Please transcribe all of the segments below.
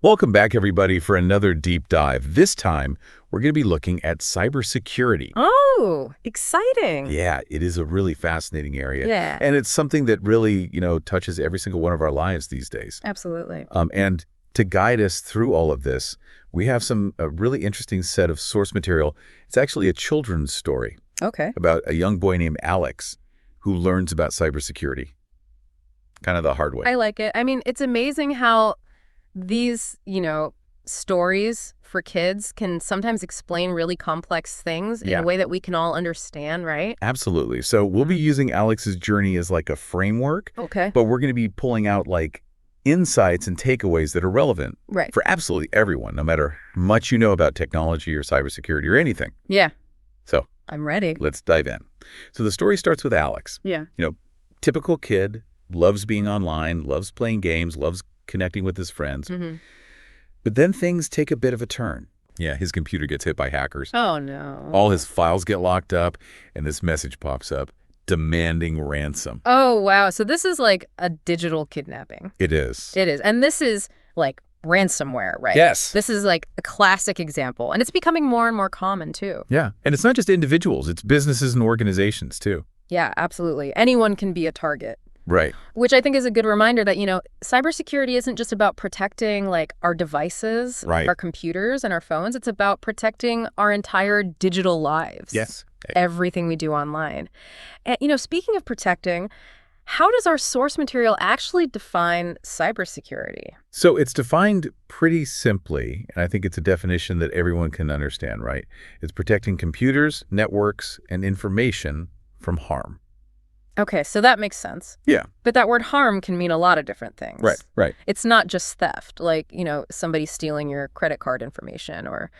Welcome back, everybody, for another deep dive. This time, we're going to be looking at cybersecurity. Oh, exciting. Yeah, it is a really fascinating area. Yeah. And it's something that really, touches every single one of our lives these days. Absolutely. And to guide us through all of this, we have a really interesting set of source material. It's actually a children's story Okay. about a young boy named Alex who learns about cybersecurity, kind of the hard way. I like it. I mean, it's amazing how these, stories for kids can sometimes explain really complex things in a way that we can all understand, right? Absolutely. So we'll be using Alex's journey as like a framework, Okay. but we're going to be pulling out like insights and takeaways that are relevant Right. for absolutely everyone, no matter how much you know about technology or cybersecurity or anything. Yeah. So I'm ready. let's dive in. So the story starts with Alex. Yeah. Typical kid, loves being online, loves playing games, loves connecting with his friends. Mm-hmm. But then things take a bit of a turn. Yeah, his computer gets hit by hackers. Oh, no. All his files get locked up, and this message pops up, demanding ransom. Oh, wow. So this is like a digital kidnapping. It is. It is. And this is like ransomware, right? Yes. This is like a classic example. And it's becoming more and more common, too. Yeah, and it's not just individuals, it's businesses and organizations, too. Yeah, absolutely. Anyone can be a target. Right. Which I think is a good reminder that, cybersecurity isn't just about protecting like our devices, Right. our computers and our phones. It's about protecting our entire digital lives. Yes. Everything we do online. And, speaking of protecting, how does our source material actually define cybersecurity? So it's defined pretty simply, and I think it's a definition that everyone can understand, right? It's protecting computers, networks, and information from harm. Okay, so that makes sense. Yeah. But that word harm can mean a lot of different things. Right. It's not just theft, like, somebody stealing your credit card information or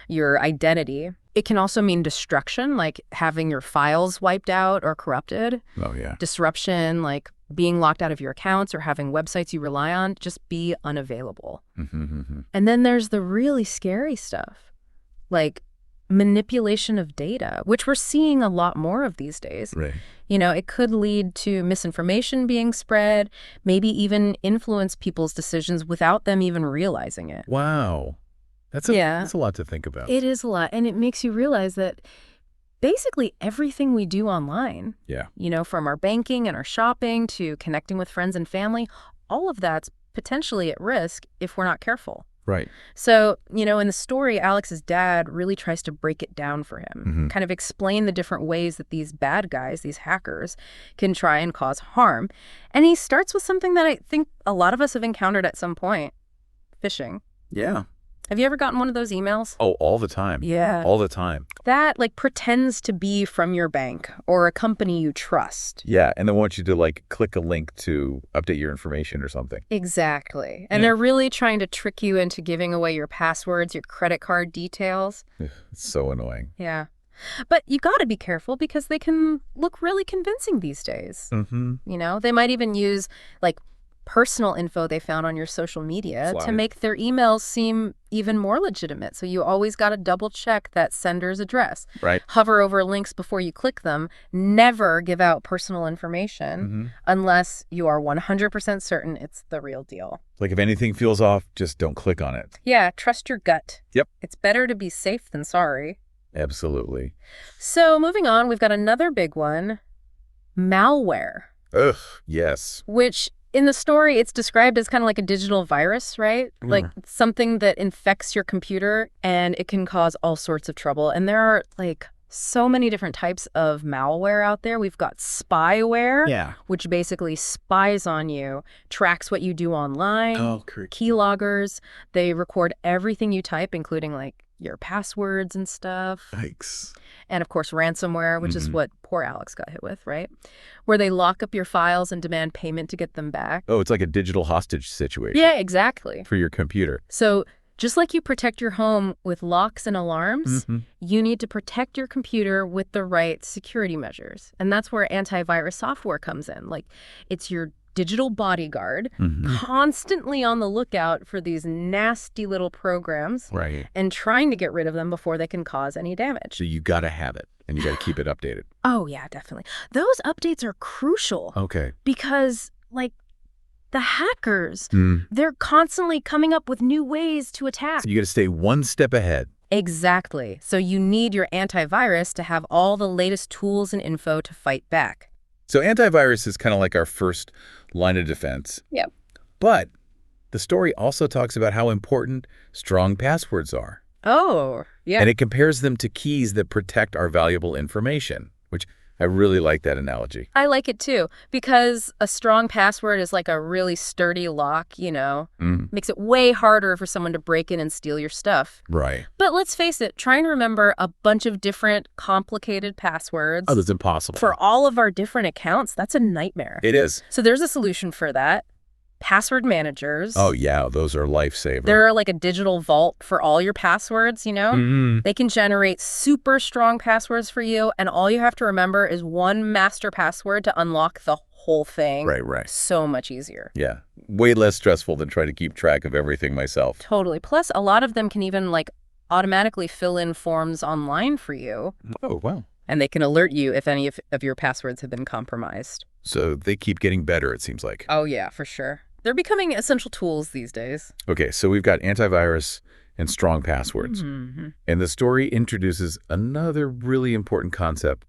your identity. It can also mean destruction, like having your files wiped out or corrupted. Oh, yeah. Disruption, like being locked out of your accounts or having websites you rely on just be unavailable. Mm-hmm. And then there's the really scary stuff, like manipulation of data, which we're seeing a lot more of these days. Right. It could lead to misinformation being spread, maybe even influence people's decisions without them even realizing it. Wow. That's a lot to think about. It is a lot. And it makes you realize that basically everything we do online, from our banking and our shopping to connecting with friends and family, all of that's potentially at risk if we're not careful. Right. So, in the story, Alex's dad really tries to break it down for him, kind of explain the different ways that these bad guys, these hackers, can try and cause harm. And he starts with something that I think a lot of us have encountered at some point, phishing. Yeah. Have you ever gotten one of those emails? Oh, all the time. Yeah. All the time. That, pretends to be from your bank or a company you trust. Yeah, and they want you to, click a link to update your information or something. Exactly. And they're really trying to trick you into giving away your passwords, your credit card details. It's so annoying. Yeah. But you got to be careful because they can look really convincing these days. Mm-hmm. They might even use, personal info they found on your social media to make their emails seem even more legitimate. So you always got to double check that sender's address. Right. Hover over links before you click them. Never give out personal information unless you are 100% certain it's the real deal. If anything feels off, just don't click on it. Yeah, trust your gut. Yep. It's better to be safe than sorry. Absolutely. So moving on, we've got another big one, malware. Ugh, yes. Which in the story, it's described as kind of like a digital virus, right? Like something that infects your computer and it can cause all sorts of trouble. And there are so many different types of malware out there. We've got spyware, which basically spies on you, tracks what you do online. Oh, correct. Keyloggers, they record everything you type, including your passwords and stuff. Yikes. And of course, ransomware, which is what poor Alex got hit with, right? Where they lock up your files and demand payment to get them back. Oh, it's like a digital hostage situation. Yeah, exactly. For your computer. So just like you protect your home with locks and alarms, you need to protect your computer with the right security measures. And that's where antivirus software comes in. It's your digital bodyguard, constantly on the lookout for these nasty little programs, right, and trying to get rid of them before they can cause any damage. So you got to have it, and you got to keep it updated. Oh, yeah, definitely. Those updates are crucial. Okay. Because, the hackers. Mm. They're constantly coming up with new ways to attack. So you got to stay one step ahead. Exactly. So you need your antivirus to have all the latest tools and info to fight back. So antivirus is kind of like our first line of defense. Yep. But the story also talks about how important strong passwords are. Oh, yeah. And it compares them to keys that protect our valuable information, which I really like that analogy. I like it too, because a strong password is like a really sturdy lock, Makes it way harder for someone to break in and steal your stuff. Right. But let's face it, trying to remember a bunch of different complicated passwords Oh, that's impossible. for all of our different accounts, that's a nightmare. It is. So there's a solution for that. Password managers. Oh, yeah, those are lifesavers. They're like a digital vault for all your passwords, They can generate super strong passwords for you, and all you have to remember is one master password to unlock the whole thing. Right. So much easier. Yeah, way less stressful than trying to keep track of everything myself. Totally. Plus, a lot of them can even automatically fill in forms online for you. Oh, wow. And they can alert you if any of your passwords have been compromised. So they keep getting better, it seems like. Oh, yeah, for sure. They're becoming essential tools these days. Okay, so we've got antivirus and strong passwords. Mm-hmm. And the story introduces another really important concept,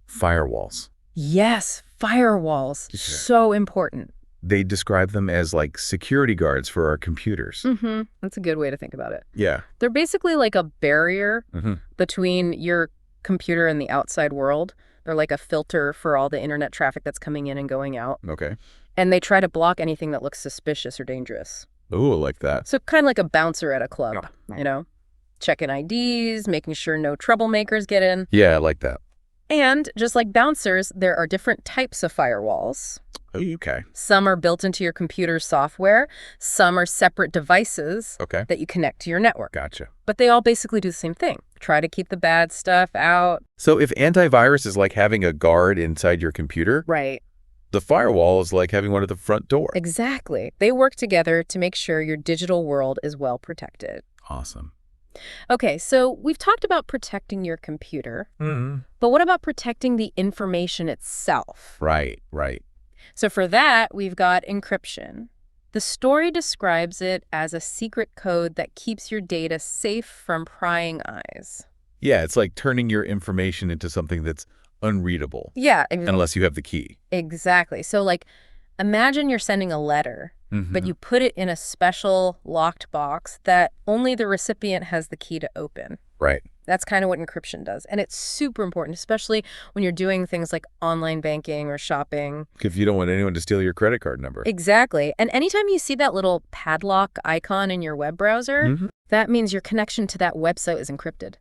firewalls. Yes, firewalls. Yeah. So important. They describe them as like security guards for our computers. Mm-hmm. That's a good way to think about it. Yeah. They're basically like a barrier between your computer and the outside world. They're like a filter for all the internet traffic that's coming in and going out. Okay. And they try to block anything that looks suspicious or dangerous. Oh, I like that. So kind of like a bouncer at a club, Checking IDs, making sure no troublemakers get in. Yeah, I like that. And just like bouncers, there are different types of firewalls. Oh, okay. Some are built into your computer's software. Some are separate devices that you connect to your network. Gotcha. But they all basically do the same thing. Try to keep the bad stuff out. So if antivirus is like having a guard inside your computer, Right. the firewall is like having one at the front door. Exactly. They work together to make sure your digital world is well protected. Awesome. Okay, so we've talked about protecting your computer, but what about protecting the information itself? Right. So for that, we've got encryption. The story describes it as a secret code that keeps your data safe from prying eyes. Yeah, it's like turning your information into something that's unreadable. Yeah. Unless you have the key. Exactly. So imagine you're sending a letter, but you put it in a special locked box that only the recipient has the key to open. Right. That's kind of what encryption does. And it's super important, especially when you're doing things like online banking or shopping. If you don't want anyone to steal your credit card number. Exactly. And anytime you see that little padlock icon in your web browser, that means your connection to that website is encrypted.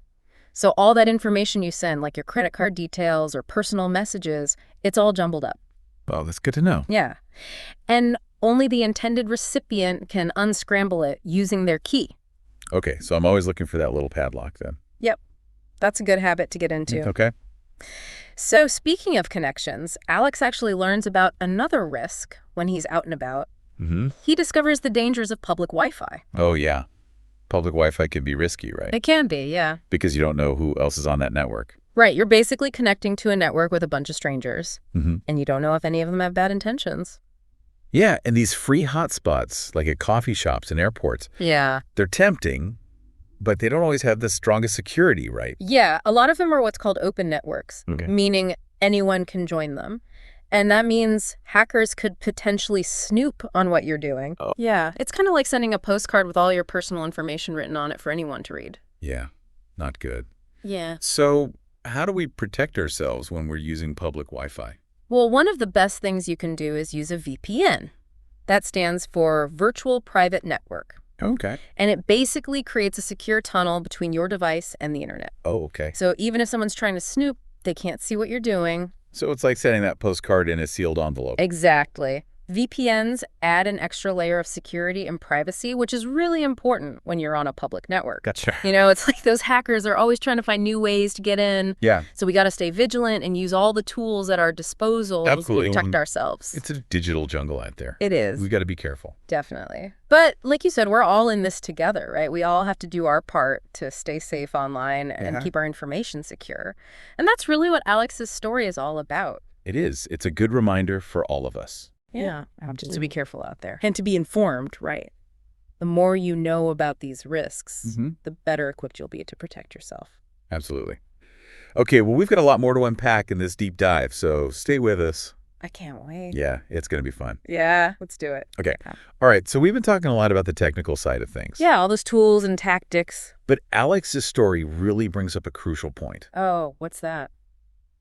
So all that information you send, like your credit card details or personal messages, it's all jumbled up. Oh, that's good to know. Yeah. And only the intended recipient can unscramble it using their key. Okay, so I'm always looking for that little padlock then. Yep. That's a good habit to get into. Okay. So speaking of connections, Alex actually learns about another risk when he's out and about. He discovers the dangers of public Wi-Fi. Oh, yeah. Public Wi-Fi can be risky, right? It can be, yeah. Because you don't know who else is on that network. Right. You're basically connecting to a network with a bunch of strangers, and you don't know if any of them have bad intentions. Yeah, and these free hotspots, like at coffee shops and airports, Yeah. they're tempting, but they don't always have the strongest security, right? Yeah. A lot of them are what's called open networks, meaning anyone can join them. And that means hackers could potentially snoop on what you're doing. Oh. Yeah. It's kind of like sending a postcard with all your personal information written on it for anyone to read. Yeah, not good. Yeah. So how do we protect ourselves when we're using public Wi-Fi? Well, one of the best things you can do is use a VPN. That stands for Virtual Private Network. Okay. And it basically creates a secure tunnel between your device and the internet. Oh, okay. So even if someone's trying to snoop, they can't see what you're doing. So it's like sending that postcard in a sealed envelope. Exactly. VPNs add an extra layer of security and privacy, which is really important when you're on a public network. Gotcha. It's like those hackers are always trying to find new ways to get in. Yeah. So we got to stay vigilant and use all the tools at our disposal Absolutely. to protect ourselves. It's a digital jungle out there. It is. We got to be careful. Definitely. But like you said, we're all in this together, right? We all have to do our part to stay safe online and keep our information secure. And that's really what Alex's story is all about. It is. It's a good reminder for all of us. Yeah. Just to absolutely. be careful out there. And to be informed, right? The more you know about these risks, Mhm. the better equipped you'll be to protect yourself. Absolutely. Okay, well, we've got a lot more to unpack in this deep dive, so stay with us. I can't wait. Yeah, it's going to be fun. Yeah, let's do it. Okay. All right, so we've been talking a lot about the technical side of things. Yeah, all those tools and tactics. But Alex's story really brings up a crucial point. Oh, what's that?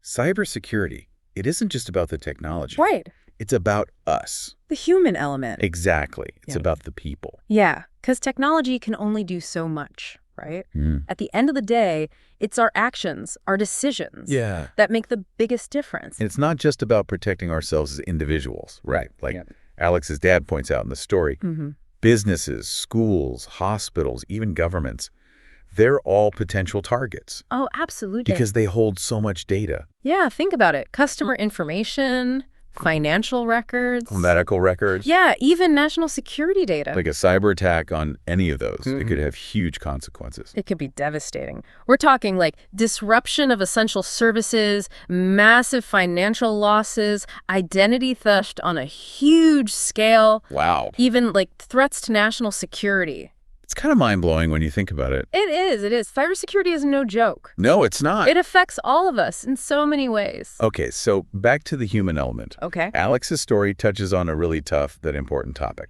Cybersecurity, it isn't just about the technology. Right. It's about us. The human element. Exactly. It's Yeah. about the people. Yeah, because technology can only do so much, right? Mm. At the end of the day, it's our actions, our decisions Yeah. that make the biggest difference. And it's not just about protecting ourselves as individuals, right? Like Yeah. Alex's dad points out in the story. Mm-hmm. Businesses, schools, hospitals, even governments, they're all potential targets Oh, absolutely. because they hold so much data. Yeah, think about it. Customer information, financial records. Medical records. Yeah, even national security data. Like a cyber attack on any of those, it Mhm. could have huge consequences. It could be devastating. We're talking like disruption of essential services, massive financial losses, identity theft on a huge scale, Wow. even like threats to national security. It's kind of mind-blowing when you think about it. It is. Cybersecurity is no joke. No, it's not. It affects all of us in so many ways. Okay, so back to the human element. Okay. Alex's story touches on a really tough but important topic.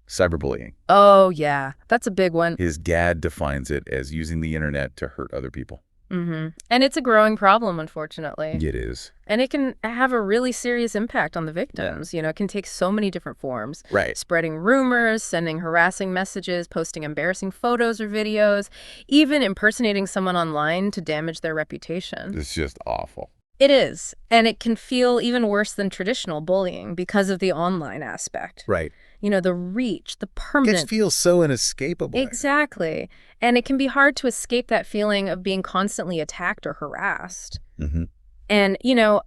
Cyberbullying. Oh, yeah. That's a big one. His dad defines it as using the internet to hurt other people. Mm-hmm. And it's a growing problem, unfortunately. It is. And it can have a really serious impact on the victims. You know, it can take so many different forms. Right. Spreading rumors, sending harassing messages, posting embarrassing photos or videos, even impersonating someone online to damage their reputation. It's just awful. It is. And it can feel even worse than traditional bullying because of the online aspect. Right. You know, the reach, the It permanent. feels so inescapable. Exactly. And it can be hard to escape that feeling of being constantly attacked or harassed. Mm-hmm. And, you know,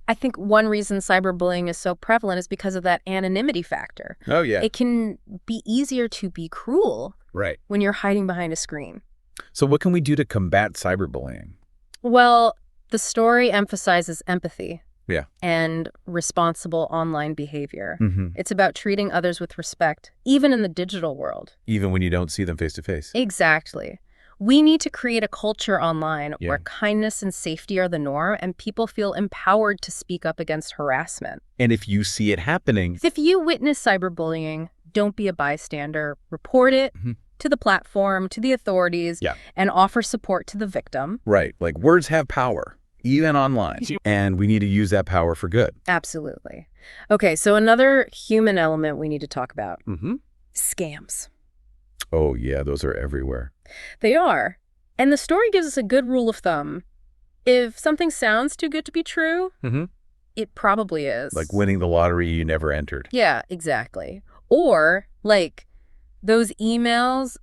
I think one reason cyberbullying is so prevalent is because of that anonymity factor. Oh, yeah. It can be easier to be cruel Right. when you're hiding behind a screen. So what can we do to combat cyberbullying? Well, the story emphasizes empathy. Yeah. And responsible online behavior. Mm-hmm. It's about treating others with respect, even in the digital world. Even when you don't see them face to face. Exactly. We need to create a culture online Yeah. where kindness and safety are the norm and people feel empowered to speak up against harassment. And if you see it happening, If you witness cyberbullying, don't be a bystander. Report it Mhm. to the platform, to the authorities, Yeah. and offer support to the victim. right, like words have power, even online. And we need to use that power for good. Absolutely. Okay, so another human element we need to talk about. Mm-hmm. Scams. Oh, yeah, those are everywhere. They are. And the story gives us a good rule of thumb. If something sounds too good to be true, Mm-hmm. it probably is. Like winning the lottery you never entered. Yeah, exactly. Or, like, those emails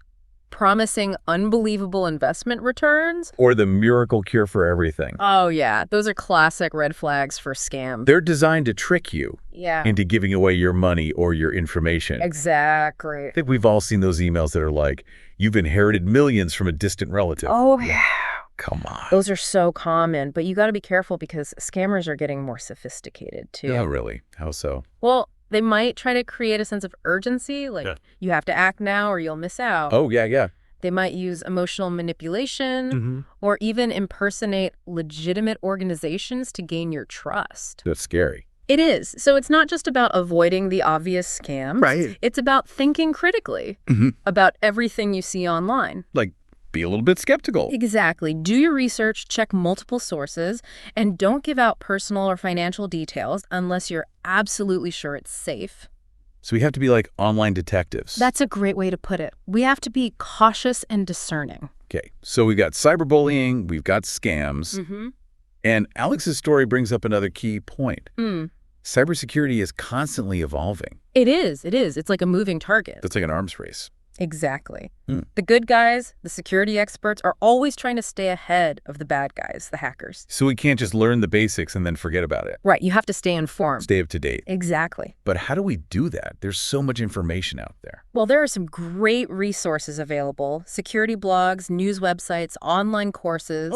promising unbelievable investment returns. Or the miracle cure for everything. Oh, yeah. Those are classic red flags for scams. They're designed to trick you Yeah. into giving away your money or your information. Exactly. I think we've all seen those emails that are like, you've inherited millions from a distant relative. Oh, yeah. Come on. Those are so common, but you got to be careful because scammers are getting more sophisticated, too. Yeah, really? How so? Well, they might try to create a sense of urgency, like Yeah. you have to act now or you'll miss out. Oh, yeah, yeah. They might use emotional manipulation Mm-hmm. or even impersonate legitimate organizations to gain your trust. That's scary. It is. So it's not just about avoiding the obvious scams. Right. It's about thinking critically Mhm. about everything you see online. Like, be a little bit skeptical. Exactly. Do your research, check multiple sources, and don't give out personal or financial details unless you're absolutely sure it's safe. So we have to be like online detectives. That's a great way to put it. We have to be cautious and discerning. Okay, so we've got cyberbullying, we've got scams, Mm-hmm. and Alex's story brings up another key point. Mm. Cybersecurity is constantly evolving. It is. It's like a moving target. That's like an arms race. Exactly. Hmm. The good guys, the security experts, are always trying to stay ahead of the bad guys, the hackers. So we can't just learn the basics and then forget about it. Right. You have to stay informed. Stay up to date. Exactly. But how do we do that? There's so much information out there. Well, there are some great resources available. Security blogs, news websites, online courses.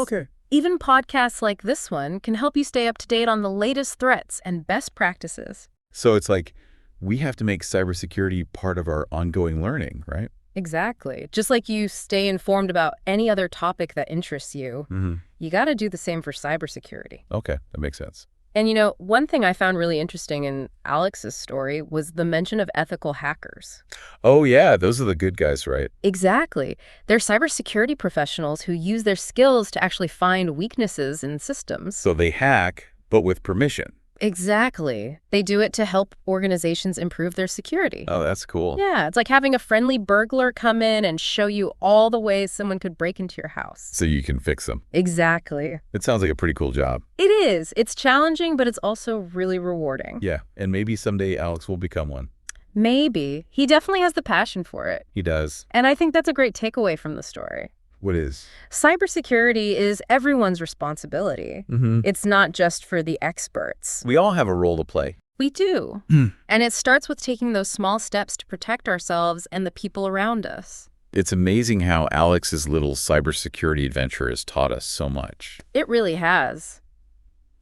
Even podcasts like this one can help you stay up to date on the latest threats and best practices. So it's like we have to make cybersecurity part of our ongoing learning, right? Exactly. Just like you stay informed about any other topic that interests you, you got to do the same for cybersecurity. Okay, that makes sense. And one thing I found really interesting in Alex's story was the mention of ethical hackers. Oh, yeah, those are the good guys, right? Exactly. They're cybersecurity professionals who use their skills to actually find weaknesses in systems. So they hack, but with permission. Exactly. They do it to help organizations improve their security. Oh, that's cool. Yeah, it's like having a friendly burglar come in and show you all the ways someone could break into your house. So you can fix them. Exactly. It sounds like a pretty cool job. It is. It's challenging, but it's also really rewarding. Yeah, and maybe someday Alex will become one. Maybe. He definitely has the passion for it. He does. And I think that's a great takeaway from the story. What is? Cybersecurity is everyone's responsibility. It's not just for the experts. We all have a role to play. We do. And it starts with taking those small steps to protect ourselves and the people around us. It's amazing how Alex's little cybersecurity adventure has taught us so much. It really has.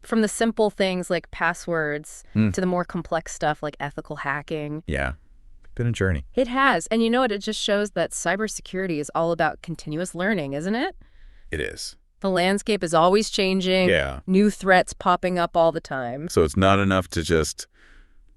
From the simple things like passwords to the more complex stuff like ethical hacking. Yeah. Been a journey. It has. And you know what? It just shows that cybersecurity is all about continuous learning, isn't it? It is. The landscape is always changing. Yeah. New threats popping up all the time. So it's not enough to just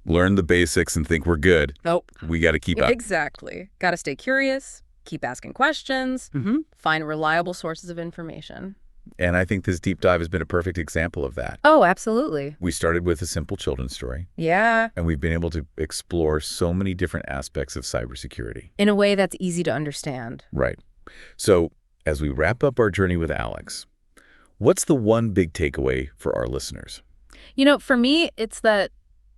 learn the basics and think we're good. Nope. We got to keep up. Exactly. Got to stay curious, keep asking questions, find reliable sources of information. And I think this deep dive has been a perfect example of that. Oh, absolutely. We started with a simple children's story. Yeah. And we've been able to explore so many different aspects of cybersecurity. In a way that's easy to understand. Right. So as we wrap up our journey with Alex, what's the one big takeaway for our listeners? For me, it's that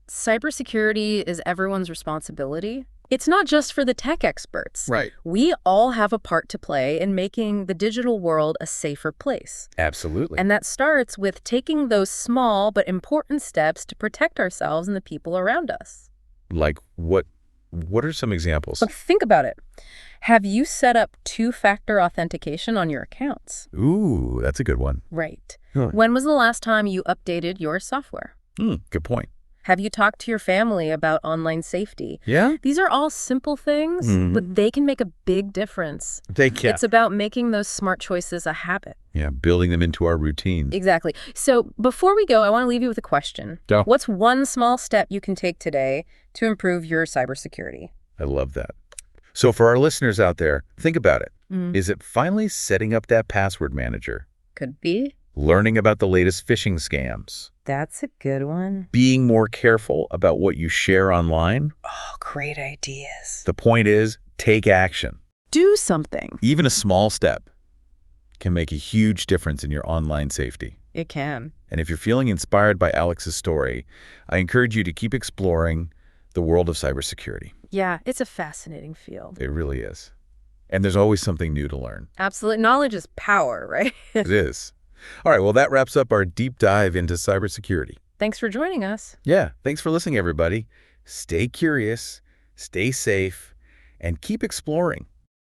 cybersecurity is everyone's responsibility. It's not just for the tech experts. Right. We all have a part to play in making the digital world a safer place. Absolutely. And that starts with taking those small but important steps to protect ourselves and the people around us. Like what are some examples? Look, think about it. Have you set up two-factor authentication on your accounts? Ooh, that's a good one. Right. Huh. When was the last time you updated your software? Good point. Have you talked to your family about online safety? Yeah? These are all simple things, but they can make a big difference. They can. It's about making those smart choices a habit. Yeah, building them into our routines. Exactly. So before we go, I want to leave you with a question. Go. What's one small step you can take today to improve your cybersecurity? I love that. So for our listeners out there, think about it. Is it finally setting up that password manager? Could be. Learning about the latest phishing scams? That's a good one. Being more careful about what you share online? Oh, great ideas. The point is, take action. Do something. Even a small step can make a huge difference in your online safety. It can. And if you're feeling inspired by Alex's story, I encourage you to keep exploring the world of cybersecurity. Yeah, it's a fascinating field. It really is. And there's always something new to learn. Absolutely. Knowledge is power, right? It is. All right, well, that wraps up our deep dive into cybersecurity. Thanks for joining us. Yeah, thanks for listening, everybody. Stay curious, stay safe, and keep exploring.